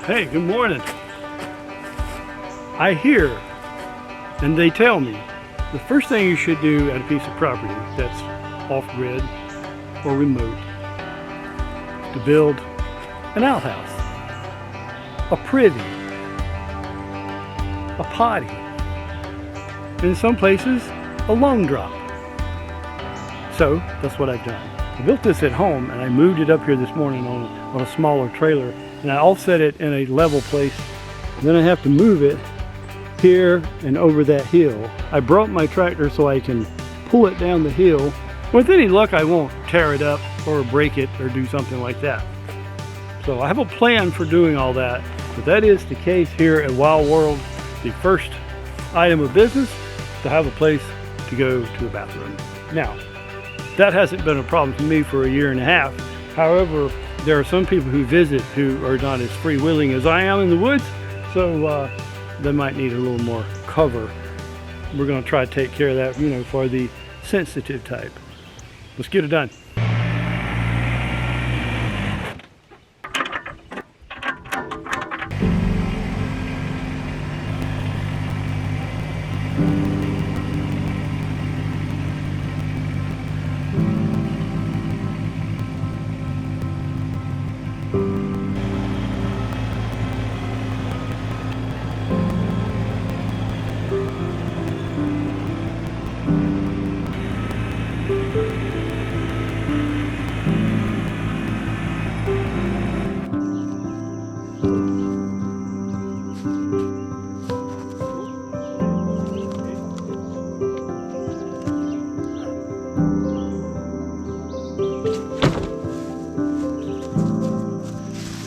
Hey, good morning. I hear, and they tell me, the first thing you should do at a piece of property that's off-grid or remote is to build an outhouse, a privy, a potty, and in some places, a long drop. So that's what I've done. I built this at home and I moved it up here this morning on a smaller trailer, and I offset it in a level place. And then I have to move it here and over that hill. I brought my tractor so I can pull it down the hill. With any luck, I won't tear it up or break it or do something like that. So I have a plan for doing all that, but that is the case here at Wild World. The first item of business, to have a place to go to the bathroom. Now, that hasn't been a problem for me for a year and a half. However, there are some people who visit who are not as free-willing as I am in the woods, so they might need a little more cover. We're going to try to take care of that, for the sensitive type. Let's get it done.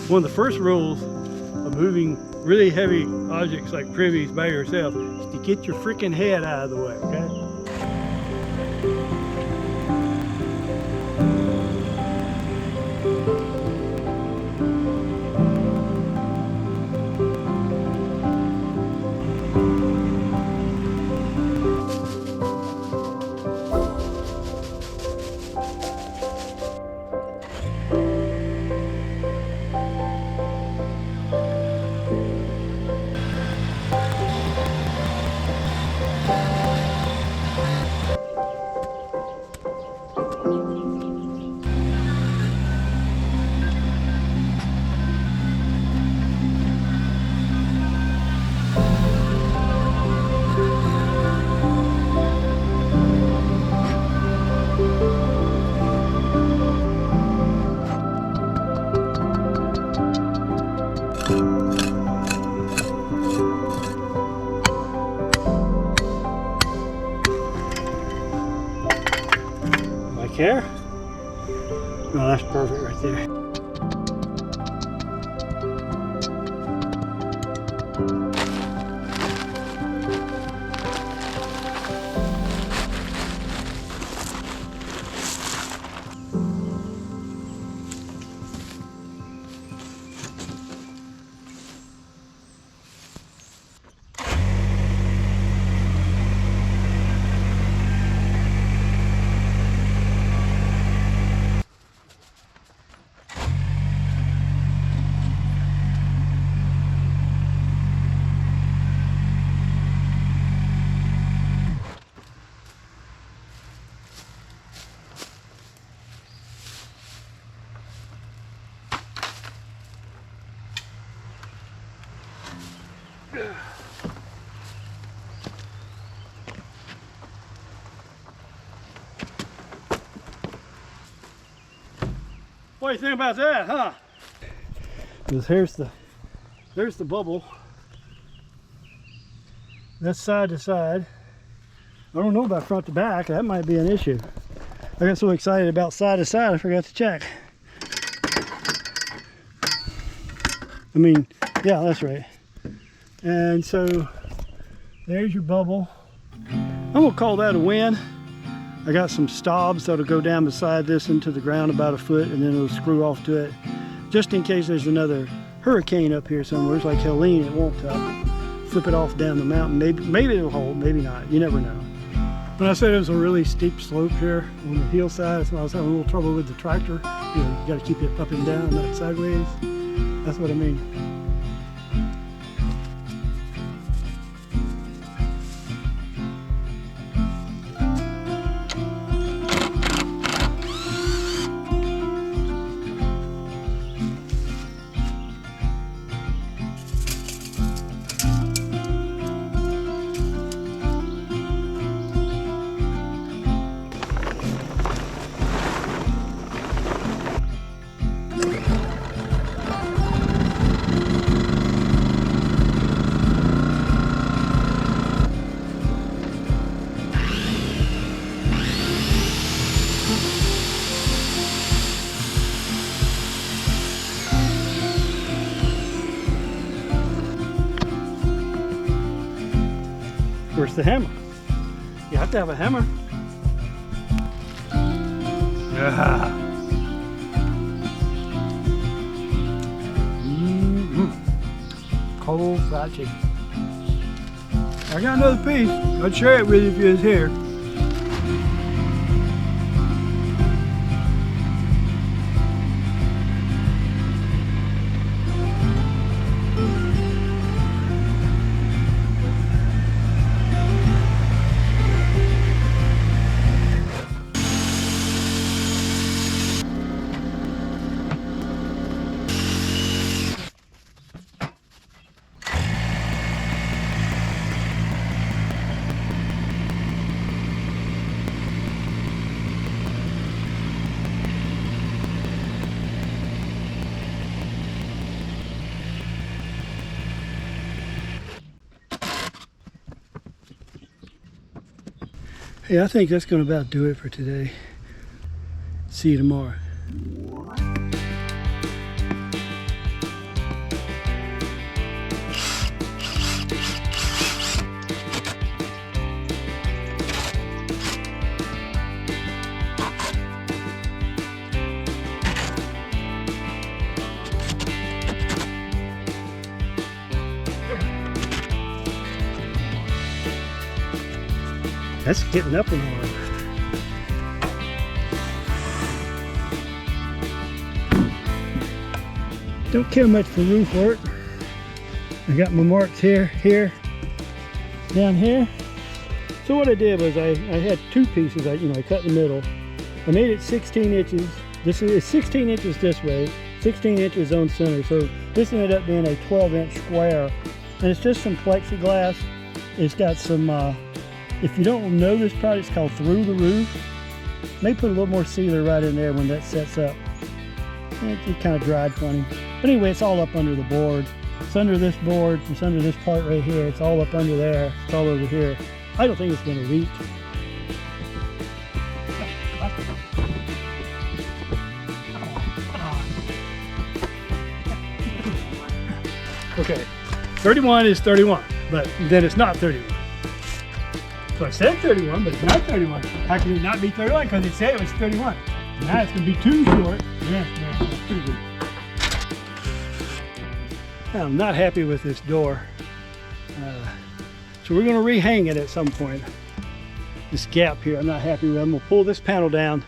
One of the first rules of moving really heavy objects like privies by yourself is to get your freaking head out of the way, okay? Care? No, that's perfect right there. What do you think about that, huh? Because there's the bubble. That's side to side. I don't know about front to back. That might be an issue. I got so excited about side to side, I forgot to check. I mean, yeah, that's right. And so there's your bubble. I'm gonna call that a win. I got some stobs that'll go down beside this into the ground about a foot, and then it'll screw off to it, just in case there's another hurricane up here somewhere. It's like Helene, it won't flip it off down the mountain. Maybe it'll hold, maybe not. You never know. When I said it was a really steep slope here on the hillside, so I was having a little trouble with the tractor. You got to keep it up and down, not sideways. That's what I mean. where's the hammer? You have to have a hammer. Yeah. Cold fried chicken. I got another piece. I'd share it with you if you was here. Hey, I think that's going to about do it for today. See you tomorrow. That's getting up in the water. Don't care much for roof work. I got my marks here, down here. So what I did was I had two pieces. I cut in the middle. I made it 16 inches. This is 16 inches this way, 16 inches on center. So this ended up being a 12-inch square, and it's just some plexiglass. It's got some. If you don't know this product, it's called Through the Roof. May put a little more sealer right in there when that sets up. It kind of dried funny. But anyway, it's all up under the board. It's under this board. It's under this part right here. It's all up under there. It's all over here. I don't think it's going to leak. Okay, 31 is 31, but then it's not 31. So I said 31, but it's not 31. How can it not be 31? Because it said it was 31. Now it's going to be too short. Yeah, that's pretty good. I'm not happy with this door. So we're going to rehang it at some point. This gap here, I'm not happy with. I'm going to pull this panel down,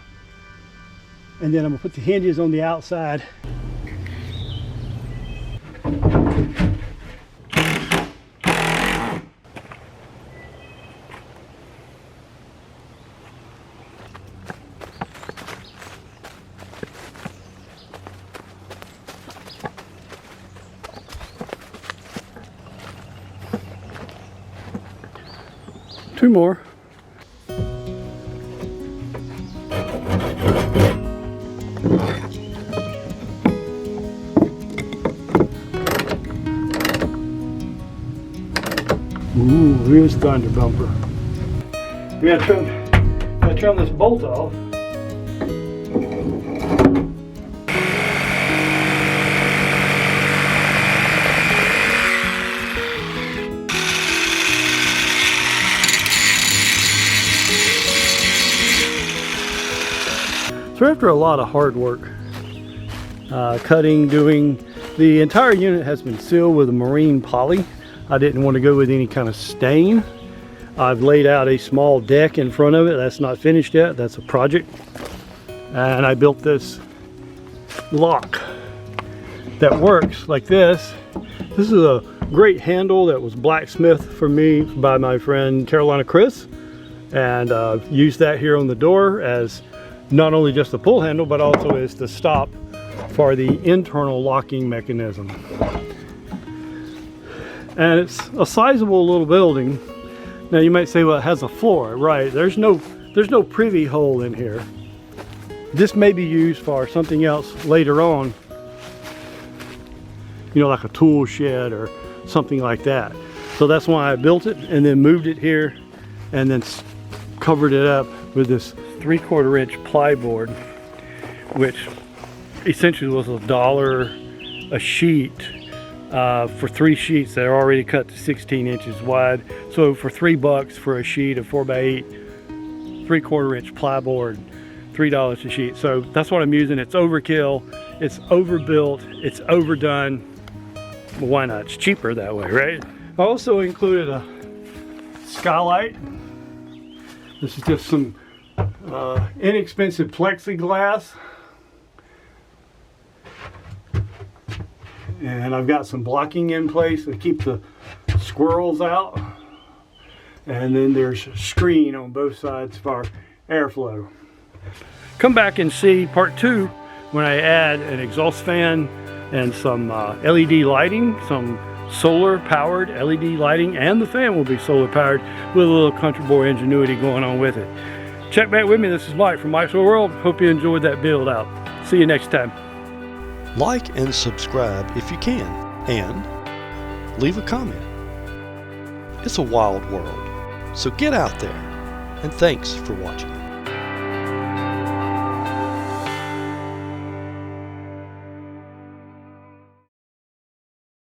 and then I'm going to put the hinges on the outside. Two more. Ooh, here's the thunder bumper. We gotta trim this bolt off. So after a lot of hard work, cutting, the entire unit has been sealed with a marine poly. I didn't want to go with any kind of stain. I've laid out a small deck in front of it. That's not finished yet. That's a project. And I built this lock that works like this. This is a great handle that was blacksmithed for me by my friend Carolina Chris. And I've used that here on the door as not only just the pull handle, but also as the stop for the internal locking mechanism. And it's a sizable little building. Now you might say, well, it has a floor, right? There's no privy hole in here. This may be used for something else later on, you know, like a tool shed or something like that. So that's why I built it and then moved it here and then covered it up with this 3/4 inch plyboard, which essentially was $1 a sheet for 3 sheets that are already cut to 16 inches wide. So for $3 for a sheet of 4x8, 3/4 inch plyboard, $3 a sheet. So that's what I'm using. It's overkill, it's overbuilt, it's overdone. Well, why not? It's cheaper that way, right? I also included a skylight. This is just some inexpensive plexiglass. And I've got some blocking in place to keep the squirrels out. And then there's a screen on both sides for airflow. Come back and see part 2 when I add an exhaust fan and some LED lighting, some solar powered LED lighting, and the fan will be solar powered with a little country boy ingenuity going on with it. Check back with me. This is Mike from Mike's World. Hope you enjoyed that build out. See you next time. Like and subscribe if you can, and leave a comment. It's a wild world, so get out there, and thanks for watching.